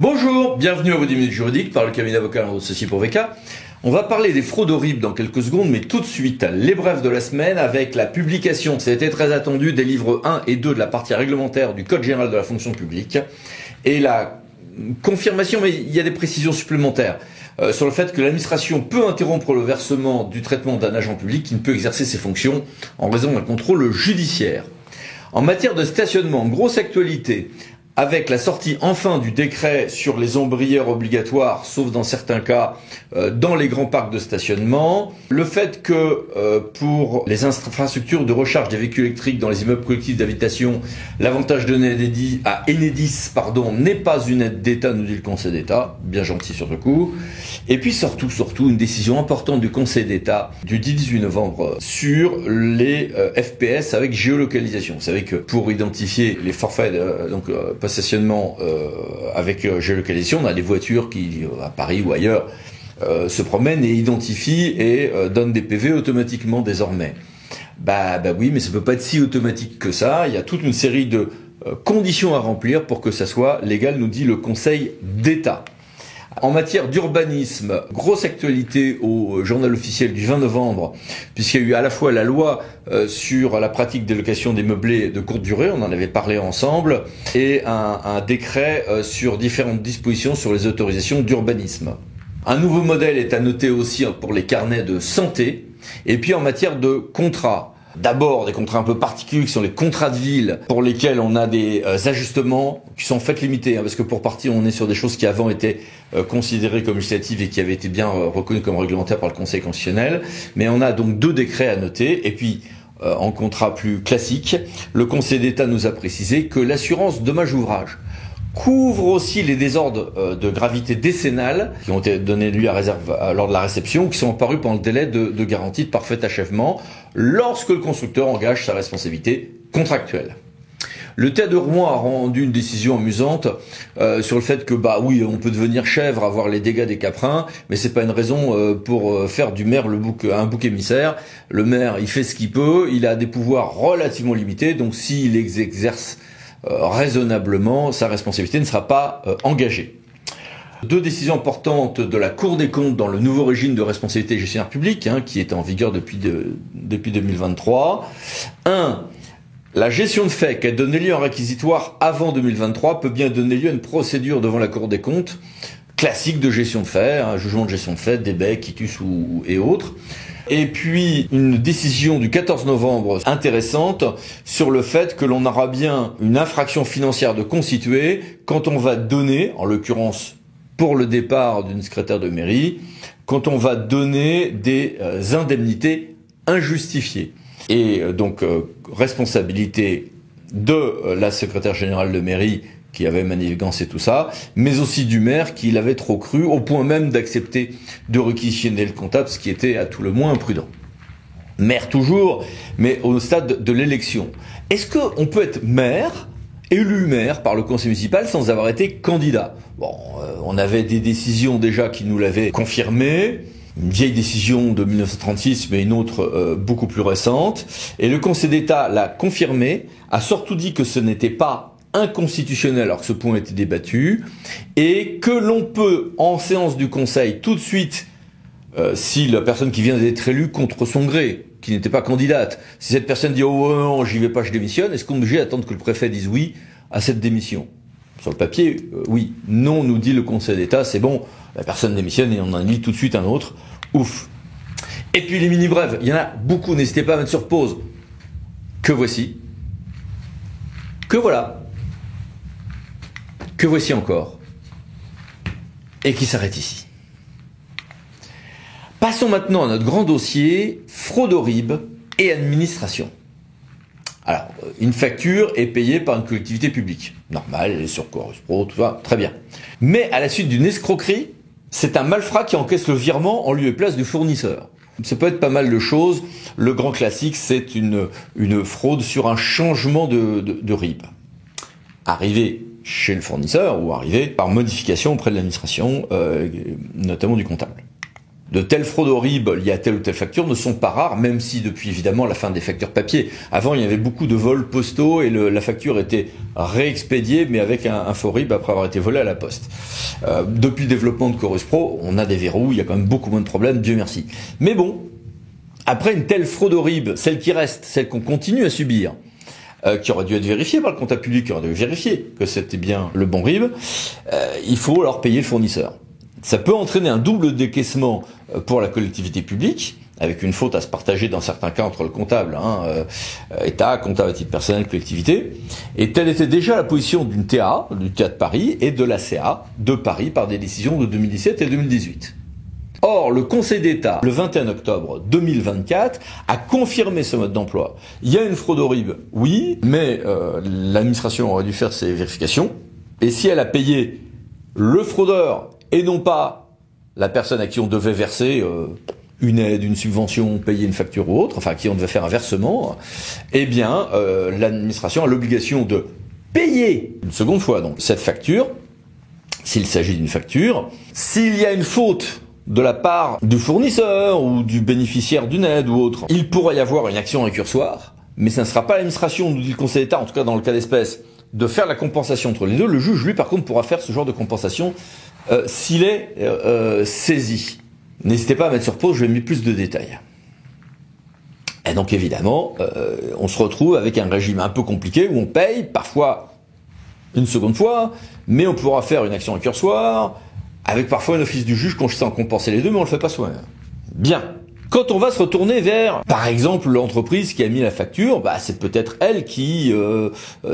Bonjour, bienvenue à vos 10 minutes juridiques par le cabinet d'avocats Associés pour VK. On va parler des fraudes horribles dans quelques secondes, mais tout de suite, les brefs de la semaine avec la publication, c'était très attendu, des livres 1 et 2 de la partie réglementaire du Code général de la fonction publique et la confirmation, mais il y a des précisions supplémentaires sur le fait que l'administration peut interrompre le versement du traitement d'un agent public qui ne peut exercer ses fonctions en raison d'un contrôle judiciaire. En matière de stationnement, grosse actualité, avec la sortie enfin du décret sur les ombrières obligatoires, sauf dans certains cas, dans les grands parcs de stationnement. Le fait que pour les infrastructures de recharge des véhicules électriques dans les immeubles collectifs d'habitation, l'avantage donné à Enedis, n'est pas une aide d'État, nous dit le Conseil d'État, bien gentil sur le coup. Et puis surtout, une décision importante du Conseil d'État du 18 novembre sur les FPS avec géolocalisation. Vous savez que pour identifier les forfaits, stationnement avec géolocalisation, on a des voitures qui, à Paris ou ailleurs, se promènent et identifient et donnent des PV automatiquement désormais. Oui, mais ça peut pas être si automatique que ça. Il y a toute une série de conditions à remplir pour que ça soit légal, nous dit le Conseil d'État. En matière d'urbanisme, grosse actualité au journal officiel du 20 novembre, puisqu'il y a eu à la fois la loi sur la pratique des locations des meublés de courte durée, on en avait parlé ensemble, et un décret sur différentes dispositions sur les autorisations d'urbanisme. Un nouveau modèle est à noter aussi pour les carnets de santé, et puis en matière de contrats. D'abord, des contrats un peu particuliers qui sont les contrats de ville pour lesquels on a des ajustements qui sont en fait limités, parce que pour partie, on est sur des choses qui avant étaient considérées comme législatives et qui avaient été bien reconnues comme réglementaires par le Conseil constitutionnel. Mais on a donc 2 décrets à noter. Et puis, en contrat plus classique, le Conseil d'État nous a précisé que l'assurance dommage ouvrage couvre aussi les désordres de gravité décennale qui ont été donnés lui à réserve lors de la réception ou qui sont apparus pendant le délai de garantie de parfait achèvement lorsque le constructeur engage sa responsabilité contractuelle. Le TER de Rouen a rendu une décision amusante sur le fait que oui, on peut devenir chèvre, avoir les dégâts des caprins, mais c'est pas une raison pour faire du maire un bouc émissaire. Le maire, il fait ce qu'il peut, il a des pouvoirs relativement limités, donc s'il exerce raisonnablement, sa responsabilité ne sera pas engagée. 2 décisions importantes de la Cour des comptes dans le nouveau régime de responsabilité gestionnaire publique, qui est en vigueur depuis 2023. 1. La gestion de fait qui a donné lieu à un réquisitoire avant 2023 peut bien donner lieu à une procédure devant la Cour des comptes classique de gestion de fait, un jugement de gestion de fait, débet, quitus et autres. Et puis une décision du 14 novembre intéressante sur le fait que l'on aura bien une infraction financière de constituer quand on va donner, en l'occurrence pour le départ d'une secrétaire de mairie, quand on va donner des indemnités injustifiées. Et donc responsabilité de la secrétaire générale de mairie qui avait manigancé tout ça, mais aussi du maire qui l'avait trop cru, au point même d'accepter de réquisitionner le comptable, ce qui était à tout le moins imprudent. Maire toujours, mais au stade de l'élection. Est-ce qu'on peut être maire, élu maire par le conseil municipal sans avoir été candidat ? On avait des décisions déjà qui nous l'avaient confirmé, une vieille décision de 1936, mais une autre beaucoup plus récente, et le Conseil d'État l'a confirmé, a surtout dit que ce n'était pas inconstitutionnel alors que ce point était débattu et que l'on peut en séance du Conseil tout de suite si la personne qui vient d'être élue contre son gré, qui n'était pas candidate, si cette personne dit oh non j'y vais pas, je démissionne, est-ce qu'on est obligé d'attendre que le préfet dise oui à cette démission? Sur le papier, oui. Non, nous dit le Conseil d'État, c'est bon, la personne démissionne et on en lit tout de suite un autre. Ouf. Et puis les mini-brèves, il y en a beaucoup, n'hésitez pas à mettre sur pause. Que voici. Que voilà. Que voici encore, et qui s'arrête ici. Passons maintenant à notre grand dossier, fraude au RIB et administration. Alors, une facture est payée par une collectivité publique. Normal, elle est sur Chorus Pro, tout ça, très bien. Mais à la suite d'une escroquerie, c'est un malfrat qui encaisse le virement en lieu et place du fournisseur. Ça peut être pas mal de choses. Le grand classique, c'est une fraude sur un changement de RIB. Arrivé chez le fournisseur ou arrivé par modification auprès de l'administration, notamment du comptable. de telles fraudes au RIB liées à telle ou telle facture ne sont pas rares, même si depuis évidemment la fin des factures papier. Avant, il y avait beaucoup de vols postaux et la facture était réexpédiée, mais avec un faux RIB après avoir été volée à la poste. Depuis le développement de Chorus Pro, on a des verrous, il y a quand même beaucoup moins de problèmes, Dieu merci. Mais bon, après une telle fraude au RIB, celle qui reste, celle qu'on continue à subir, qui aurait dû être vérifiée par le comptable public, qui aurait dû vérifier que c'était bien le bon RIB, il faut alors payer le fournisseur. Ça peut entraîner un double décaissement pour la collectivité publique, avec une faute à se partager dans certains cas entre le comptable, État, comptable à titre personnel, collectivité. Et telle était déjà la position d'une TA, du TA de Paris, et de la CA de Paris par des décisions de 2017 et 2018. Or, le Conseil d'État, le 21 octobre 2024, a confirmé ce mode d'emploi. Il y a une fraude au RIB, oui, mais l'administration aurait dû faire ses vérifications. Et si elle a payé le fraudeur et non pas la personne à qui on devait verser une aide, une subvention, payer une facture ou autre, enfin à qui on devait faire un versement, eh bien, l'administration a l'obligation de payer une seconde fois donc cette facture, s'il s'agit d'une facture. S'il y a une faute de la part du fournisseur ou du bénéficiaire d'une aide ou autre, il pourrait y avoir une action récursoire, mais ça ne sera pas l'administration, nous dit le Conseil d'État, en tout cas dans le cas d'espèce, de faire la compensation entre les deux. Le juge, lui, par contre, pourra faire ce genre de compensation s'il est saisi. N'hésitez pas à mettre sur pause, je vais mettre plus de détails. Et donc évidemment, on se retrouve avec un régime un peu compliqué où on paye parfois une seconde fois, mais on pourra faire une action récursoire, avec parfois un office du juge consistant à compenser les deux, mais on le fait pas soi-même. Bien. Quand on va se retourner vers, par exemple, l'entreprise qui a mis la facture, c'est peut-être elle qui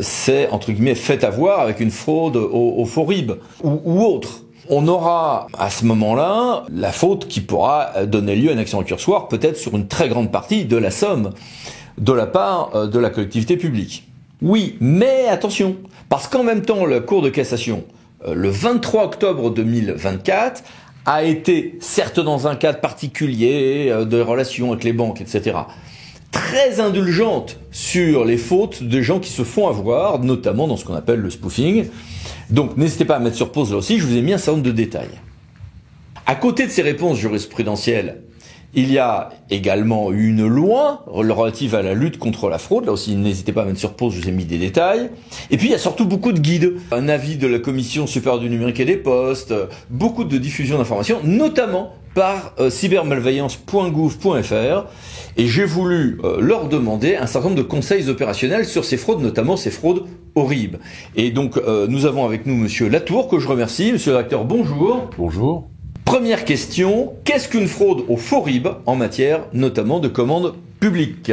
s'est, entre guillemets, fait avoir avec une fraude au faux RIB ou autre. On aura, à ce moment-là, la faute qui pourra donner lieu à une action récursoire, peut-être sur une très grande partie de la somme de la part de la collectivité publique. Oui, mais attention, parce qu'en même temps, la Cour de cassation, le 23 octobre 2024, a été, certes dans un cadre particulier de relations avec les banques, etc., très indulgente sur les fautes des gens qui se font avoir, notamment dans ce qu'on appelle le spoofing. Donc n'hésitez pas à mettre sur pause là aussi, je vous ai mis un certain nombre de détails. À côté de ces réponses jurisprudentielles, il y a également une loi relative à la lutte contre la fraude. Là aussi, n'hésitez pas à mettre sur pause, je vous ai mis des détails. Et puis, il y a surtout beaucoup de guides. Un avis de la Commission supérieure du numérique et des postes, beaucoup de diffusion d'informations, notamment par cybermalveillance.gouv.fr. Et j'ai voulu leur demander un certain nombre de conseils opérationnels sur ces fraudes, notamment ces fraudes au RIB. Et donc, nous avons avec nous Monsieur Latour, que je remercie. Monsieur le directeur, bonjour. Bonjour. Première question, qu'est-ce qu'une fraude au faux RIB en matière notamment de commande publique?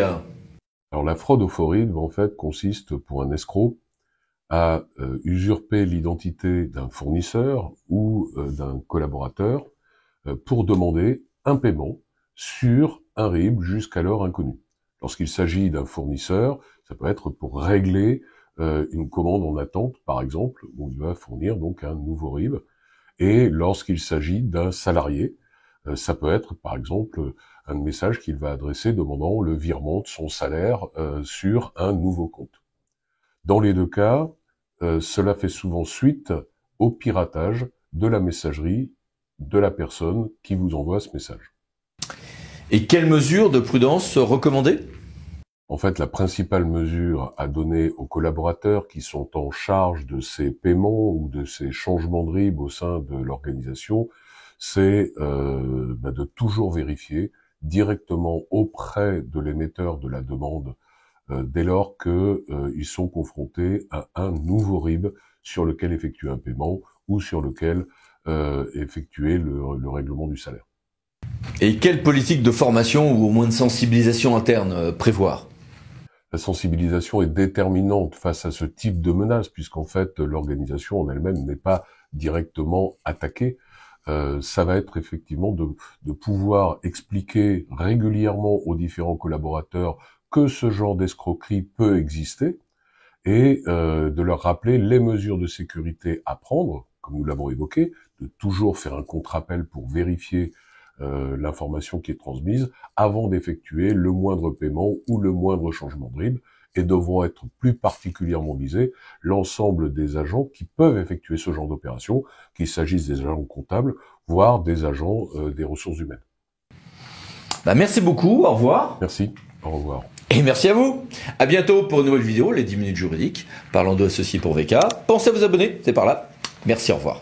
Alors la fraude au faux RIB, en fait, consiste pour un escroc à usurper l'identité d'un fournisseur ou d'un collaborateur pour demander un paiement sur un RIB jusqu'alors inconnu. Lorsqu'il s'agit d'un fournisseur, ça peut être pour régler une commande en attente, par exemple, où il va fournir donc un nouveau RIB. Et lorsqu'il s'agit d'un salarié, ça peut être par exemple un message qu'il va adresser demandant le virement de son salaire sur un nouveau compte. Dans les deux cas, cela fait souvent suite au piratage de la messagerie de la personne qui vous envoie ce message. Et quelles mesures de prudence recommandées ? En fait, la principale mesure à donner aux collaborateurs qui sont en charge de ces paiements ou de ces changements de RIB au sein de l'organisation, c'est de toujours vérifier directement auprès de l'émetteur de la demande dès lors qu'ils sont confrontés à un nouveau RIB sur lequel effectuer un paiement ou sur lequel effectuer le règlement du salaire. Et quelle politique de formation ou au moins de sensibilisation interne prévoir ? La sensibilisation est déterminante face à ce type de menace, puisqu'en fait, l'organisation en elle-même n'est pas directement attaquée. Ça va être effectivement de pouvoir expliquer régulièrement aux différents collaborateurs que ce genre d'escroquerie peut exister et de leur rappeler les mesures de sécurité à prendre, comme nous l'avons évoqué, de toujours faire un contre-appel pour vérifier l'information qui est transmise avant d'effectuer le moindre paiement ou le moindre changement de RIB, et devront être plus particulièrement visés l'ensemble des agents qui peuvent effectuer ce genre d'opération, qu'il s'agisse des agents comptables, voire des agents des ressources humaines. Merci beaucoup, au revoir. Merci, au revoir. Et merci à vous. À bientôt pour une nouvelle vidéo, les 10 minutes juridiques, parlant de associés pour VK. Pensez à vous abonner, c'est par là. Merci, au revoir.